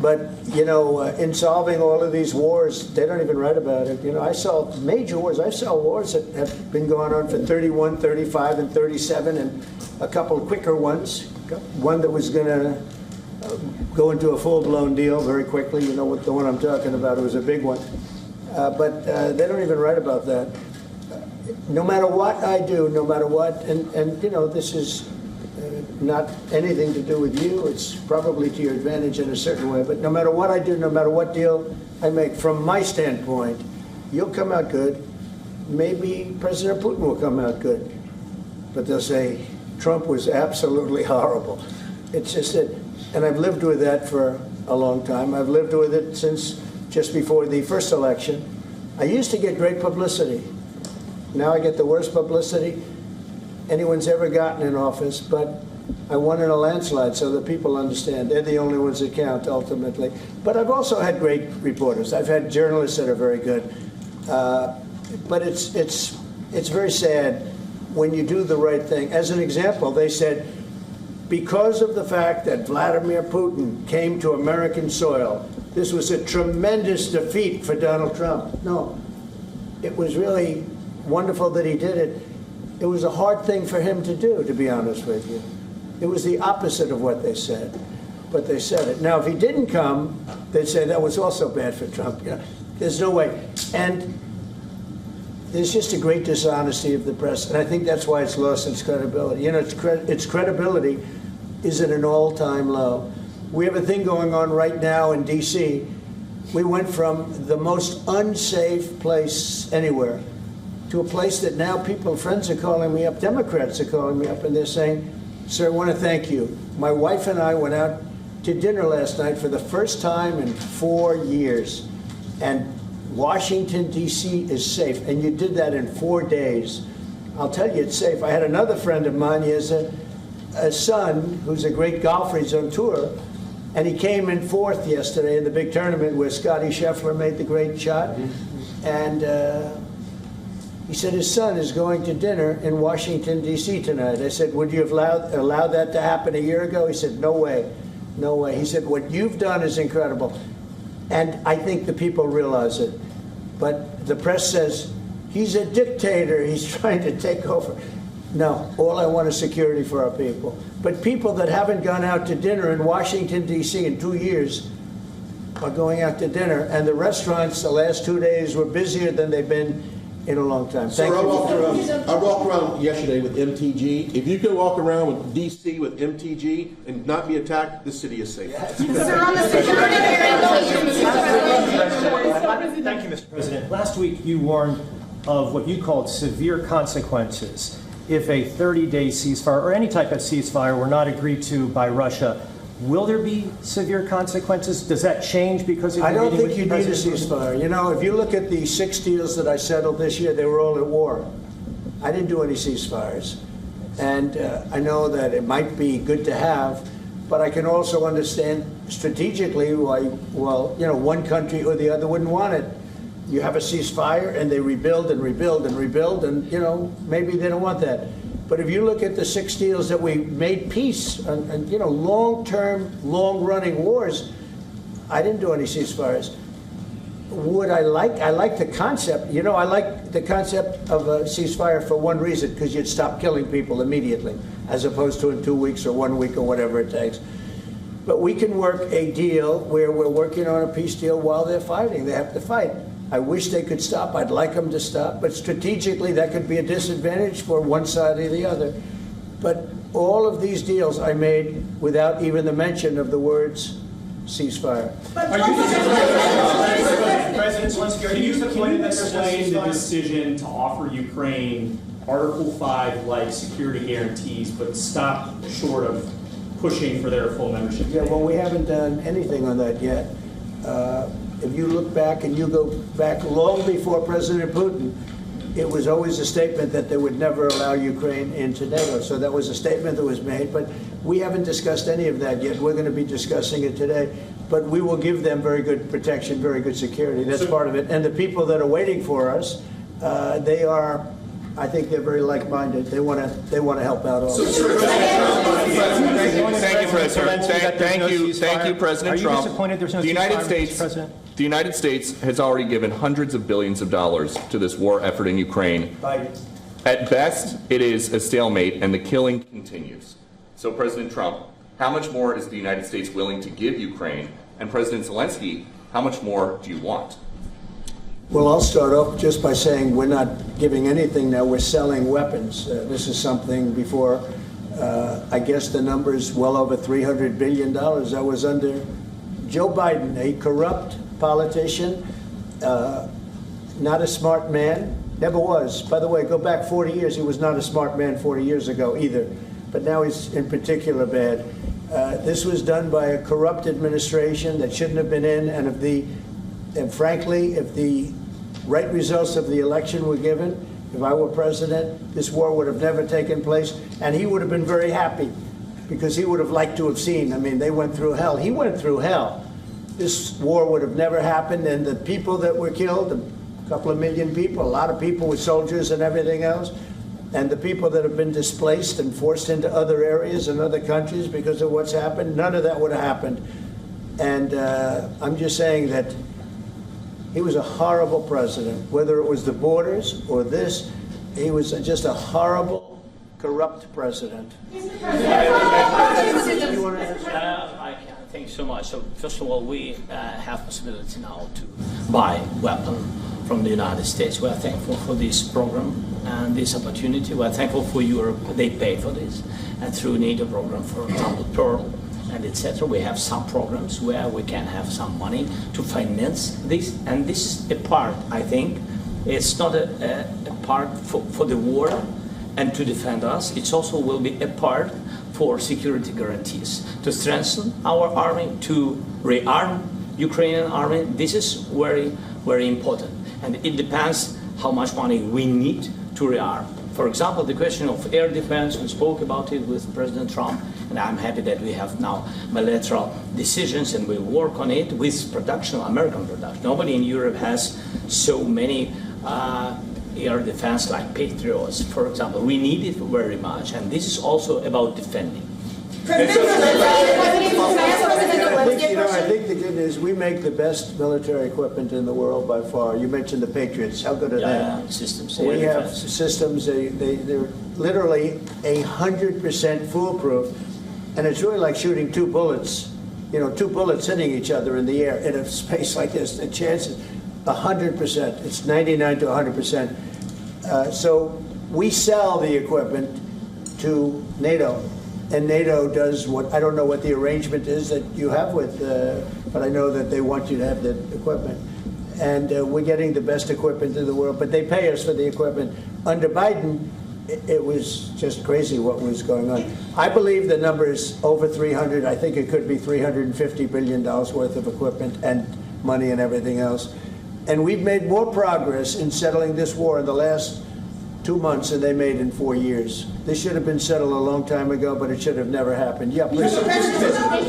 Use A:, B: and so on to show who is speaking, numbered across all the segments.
A: But, you know, in solving all of these wars, they don't even write about it. You know, I saw major wars. I saw wars that have been going on for 31, 35, and 37, and a couple of quicker ones. One that was going to go into a full-blown deal very quickly. You know what the one I'm talking about. It was a big one. But they don't even write about that. No matter what I do, no matter what, and you know, this is not anything to do with you. It's probably to your advantage in a certain way. But no matter what I do, no matter what deal I make, from my standpoint, you'll come out good. Maybe President Putin will come out good. But they'll say, Trump was absolutely horrible. It's just that, and I've lived with that for a long time. I've lived with it since just before the first election. I used to get great publicity. Now I get the worst publicity anyone's ever gotten in office, but I won in a landslide, so that people understand. They're the only ones that count, ultimately. But I've also had great reporters. I've had journalists that are very good. But it's very sad when you do the right thing. As an example, they said, because of the fact that Vladimir Putin came to American soil, this was a tremendous defeat for Donald Trump. No, it was really wonderful that he did it. It was a hard thing for him to do, to be honest with you. It was the opposite of what they said, but they said it. Now, if he didn't come, they'd say that was also bad for Trump. You know, there's no way. And there's just a great dishonesty of the press, and I think that's why it's lost its credibility. You know, its credibility is at an all-time low. We have a thing going on right now in D.C. We went from the most unsafe place anywhere to a place that now friends are calling me up, Democrats are calling me up, and they're saying, sir, I want to thank you. My wife and I went out to dinner last night for the first time in 4 years, and Washington, D.C. is safe, and you did that in 4 days. I'll tell you, it's safe. I had another friend of mine. He has a son who's a great golfer. He's on tour, and he came in fourth yesterday in the big tournament where Scotty Scheffler made the great shot, and he said his son is going to dinner in Washington, D.C. tonight. I said, would you have allowed that to happen a year ago? He said, no way, no way. He said, what you've done is incredible. And I think the people realize it. But the press says, he's a dictator, he's trying to take over. No, all I want is security for our people. But people that haven't gone out to dinner in Washington, D.C. in 2 years are going out to dinner. And the restaurants the last 2 days were busier than they've been in a long time. Thank you.
B: I walked around yesterday with MTG. If you can walk around with DC with MTG and not be attacked, the city is safe.
C: Sir, on the security
D: Thank you, Mr. President. Last week you warned of what you called severe consequences if a 30-day ceasefire or any type of ceasefire were not agreed to by Russia. Will there be severe consequences? Does that change because of
A: I don't think you need a
D: President
A: ceasefire. You know, if you look at the 6 deals that I settled this year, they were all at war. I didn't do any ceasefires. And I know that it might be good to have, but I can also understand strategically why, well, you know, one country or the other wouldn't want it. You have a ceasefire and they rebuild and rebuild and rebuild, and, you know, maybe they don't want that. But if you look at the 6 deals that we made peace and you know, long-term, long-running wars, I didn't do any ceasefires. Would I like the concept, you know, I like the concept of a ceasefire for one reason, because you'd stop killing people immediately, as opposed to in 2 weeks or 1 week or whatever it takes. But we can work a deal where we're working on a peace deal while they're fighting. They have to fight. I wish they could stop. I'd like them to stop. But strategically, that could be a disadvantage for one side or the other. But all of these deals I made without even the mention of the words ceasefire.
D: President Zelensky,
E: can you explain the decision to offer Ukraine Article 5 like security guarantees, but stop short of pushing for their full membership?
A: Yeah, well, we haven't done anything on that yet. If you look back and you go back long before President Putin, it was always a statement that they would never allow Ukraine into NATO. So that was a statement that was made, but we haven't discussed any of that yet. We're going to be discussing it today. But we will give them very good protection, very good security. That's part of it. And the people that are waiting for us, they are I think they're very like-minded. They want to help out all.
C: Thank you, President. Thank you, President Trump.
D: Are you disappointed there's no ceasefire, Mr. President?
C: The United States has already given hundreds of billions of dollars to this war effort in Ukraine.
A: Biden.
C: At best, it is a stalemate, and the killing continues. So, President Trump, how much more is the United States willing to give Ukraine? And President Zelensky, how much more do you want?
A: Well, I'll start off just by saying we're not giving anything now. We're selling weapons. This is something before, I guess the number is well over $300 billion. That was under Joe Biden, a corrupt politician, not a smart man, never was. By the way, go back 40 years, he was not a smart man 40 years ago either. But now he's in particular bad. This was done by a corrupt administration that shouldn't have been in, and frankly, if the right results of the election were given, if I were president, this war would have never taken place, and he would have been very happy because he would have liked to have seen. I mean, they went through hell. He went through hell. This war would have never happened, and the people that were killed, a couple of million people, a lot of people with soldiers and everything else, and the people that have been displaced and forced into other areas and other countries because of what's happened, none of that would have happened. And I'm just saying that he was a horrible president, whether it was the borders or this. He was just a horrible, corrupt president.
F: Thank you so much. So first of all, we have possibility now to buy weapons from the United States. We are thankful for this program and this opportunity. We are thankful for Europe. They pay for this. And through NATO program, for example, Pearl and etc., we have some programs where we can have some money to finance this. And this is a part, I think, it's not a part for the war and to defend us. It also will be a part for security guarantees, to strengthen our army, to rearm Ukrainian army. This is very, very important. And it depends how much money we need to rearm. For example, the question of air defense, we spoke about it with President Trump, and I'm happy that we have now bilateral decisions and we work on it with production, American production. Nobody in Europe has so many air defense like Patriots, for example. We need it very much, and this is also about defending.
A: I think the good news, we make the best military equipment in the world by far. You mentioned the Patriots. How good are they?
F: Systems.
A: We have systems, they're literally 100% foolproof. And it's really like shooting two bullets, two bullets hitting each other in the air in a space like this. The chance is 100%. It's 99 to 100%. So we sell the equipment to NATO. And NATO does what, I don't know what the arrangement is that you have with, but I know that they want you to have the equipment. And we're getting the best equipment in the world, but they pay us for the equipment. Under Biden, it was just crazy what was going on. I believe the number is over 300. I think it could be $350 billion worth of equipment and money and everything else. And we've made more progress in settling this war in the last 2 months than they made in 4 years. This should have been settled a long time ago, but it should have never happened. Yeah, please.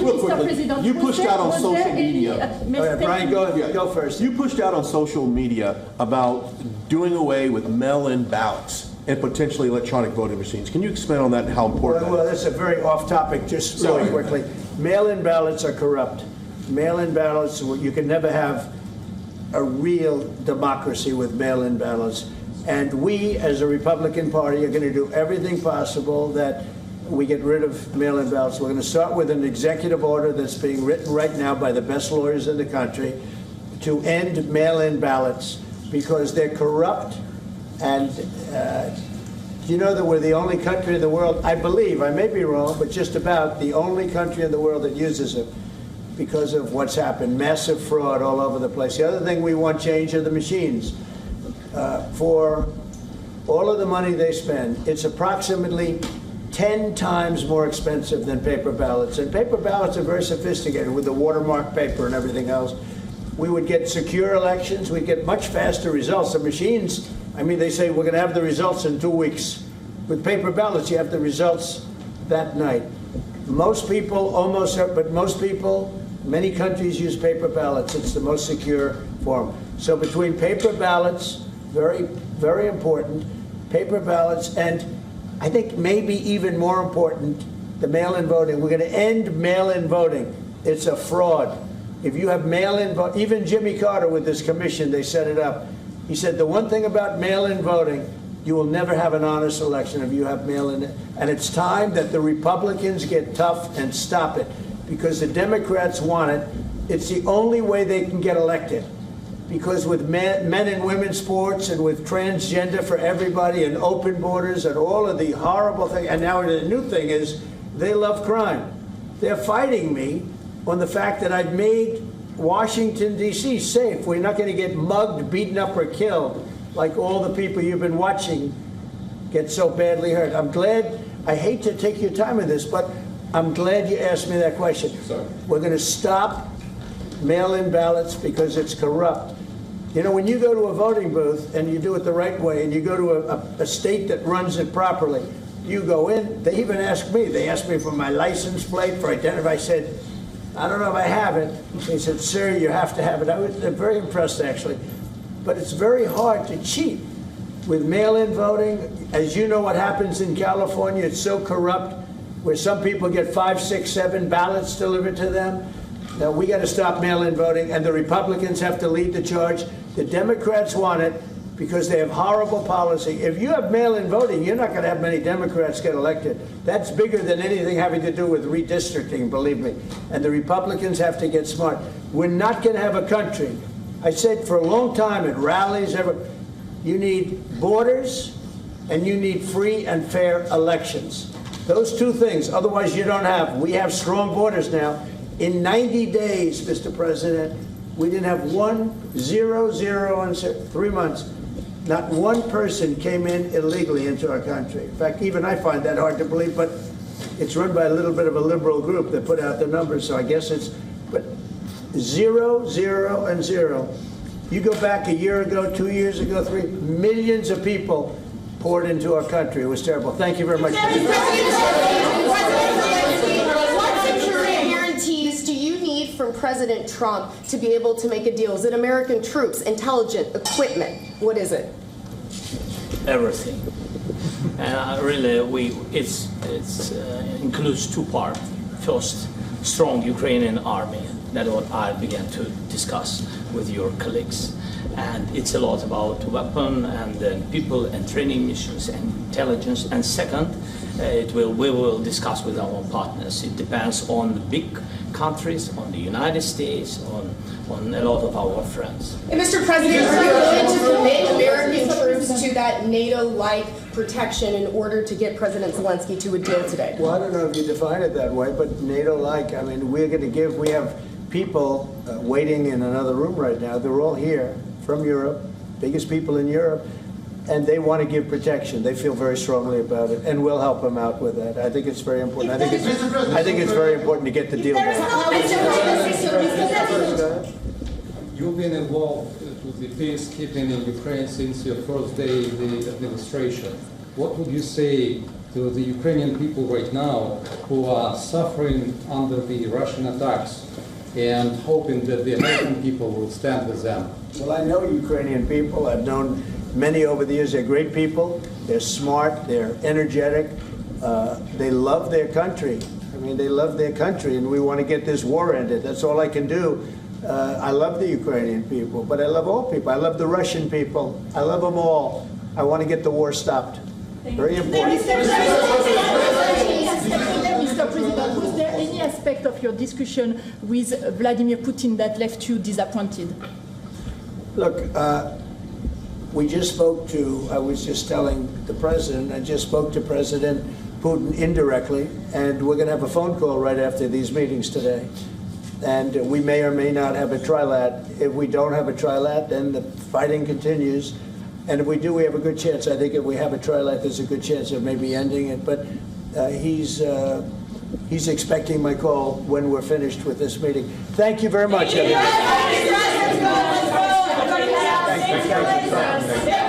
B: Real quickly, you pushed out on social media.
A: Brian, go first.
B: You pushed out on social media about doing away with mail-in ballots and potentially electronic voting machines. Can you expand on that and how important
A: Well,
B: that is?
A: that's a very off-topic, just really quickly. Mail-in ballots are corrupt. Mail-in ballots, you can never have a real democracy with mail-in ballots. And we, as a Republican Party, are going to do everything possible that we get rid of mail-in ballots. We're going to start with an executive order that's being written right now by the best lawyers in the country to end mail-in ballots because they're corrupt. And you know that we're the only country in the world, I believe, I may be wrong, but just about the only country in the world that uses it because of what's happened. Massive fraud all over the place. The other thing we want change are the machines. For all of the money they spend, it's approximately 10 times more expensive than paper ballots. And paper ballots are very sophisticated with the watermark paper and everything else. We would get secure elections. We'd get much faster results. The machines, I mean, they say we're going to have the results in 2 weeks. With paper ballots, you have the results that night. Most people, but most people, many countries use paper ballots. It's the most secure form. So between paper ballots, very, very important, paper ballots, and I think maybe even more important, the mail-in voting. We're going to end mail-in voting. It's a fraud. If you have mail-in vote, even Jimmy Carter with this commission, they set it up. He said the one thing about mail-in voting, you will never have an honest election if you have mail-in. And it's time that the Republicans get tough and stop it, because the Democrats want it. It's the only way they can get elected. Because with men and women's sports and with transgender for everybody and open borders and all of the horrible things, and now the new thing is they love crime. They're fighting me on the fact that I've made Washington, D.C. safe. We're not going to get mugged, beaten up, or killed like all the people you've been watching get so badly hurt. I'm glad, I hate to take your time with this, but I'm glad you asked me that question.
B: Sorry.
A: We're going to stop mail-in ballots because it's corrupt. You know, when you go to a voting booth and you do it the right way and you go to a state that runs it properly, you go in, they even ask me. They asked me for my license plate, for identity. I said, I don't know if I have it. They said, sir, you have to have it. I was very impressed, actually. But it's very hard to cheat with mail-in voting. As you know what happens in California, it's so corrupt, where some people get 5, 6, 7 ballots delivered to them. Now, we got to stop mail-in voting, and the Republicans have to lead the charge. The Democrats want it because they have horrible policy. If you have mail-in voting, you're not going to have many Democrats get elected. That's bigger than anything having to do with redistricting, believe me. And the Republicans have to get smart. We're not going to have a country. I said for a long time at rallies, you need borders and you need free and fair elections. Those two things, otherwise you don't have. We have strong borders now. In 90 days, Mr. President, we didn't have 1, 0, 0, and 3 months. Not one person came in illegally into our country. In fact, even I find that hard to believe, but it's run by a little bit of a liberal group that put out the numbers, so I guess it's, but 0, 0, and 0. You go back a year ago, 2 years ago, 3, millions of people poured into our country. It was terrible. Thank you very much.
G: From President Trump to be able to make a deal? Is it American troops, intelligence, equipment? What is it?
F: Everything. And really, it includes 2 parts. First, strong Ukrainian army. That's what I began to discuss with your colleagues. And it's a lot about weapon and people and training missions and intelligence. And second, we will discuss with our partners. It depends on the big countries, on the United States, on a lot of our friends.
G: And Mr. President, are you willing to commit American troops to that NATO-like protection in order to get President Zelensky to a deal today?
A: Well, I don't know if you define it that way, but NATO-like, I mean, we're going to give, we have people waiting in another room right now. They're all here from Europe, biggest people in Europe, and they want to give protection. They feel very strongly about it, and we'll help them out with that. I think it's very important. I think it's very important to get the deal done.
H: You've been involved with the peacekeeping in Ukraine since your first day in the administration. What would you say to the Ukrainian people right now who are suffering under the Russian attacks and hoping that the American people will stand with them?
A: Well, I know Ukrainian people. I've known many over the years. They're great people. They're smart. They're energetic. They love their country. I mean, they love their country, and we want to get this war ended. That's all I can do. I love the Ukrainian people, but I love all people. I love the Russian people. I love them all. I want to get the war stopped. Very important.
I: Mr. President, was there any aspect of your discussion with Vladimir Putin that left you disappointed?
A: Look, we just spoke to, I was just telling the president, I just spoke to President Putin indirectly, and we're going to have a phone call right after these meetings today. And we may or may not have a trilat. If we don't have a trilat, then the fighting continues. And if we do, we have a good chance. I think if we have a trilat, there's a good chance of maybe ending it. But he's expecting my call when we're finished with this meeting. Thank you very much, everybody.
G: Thank you.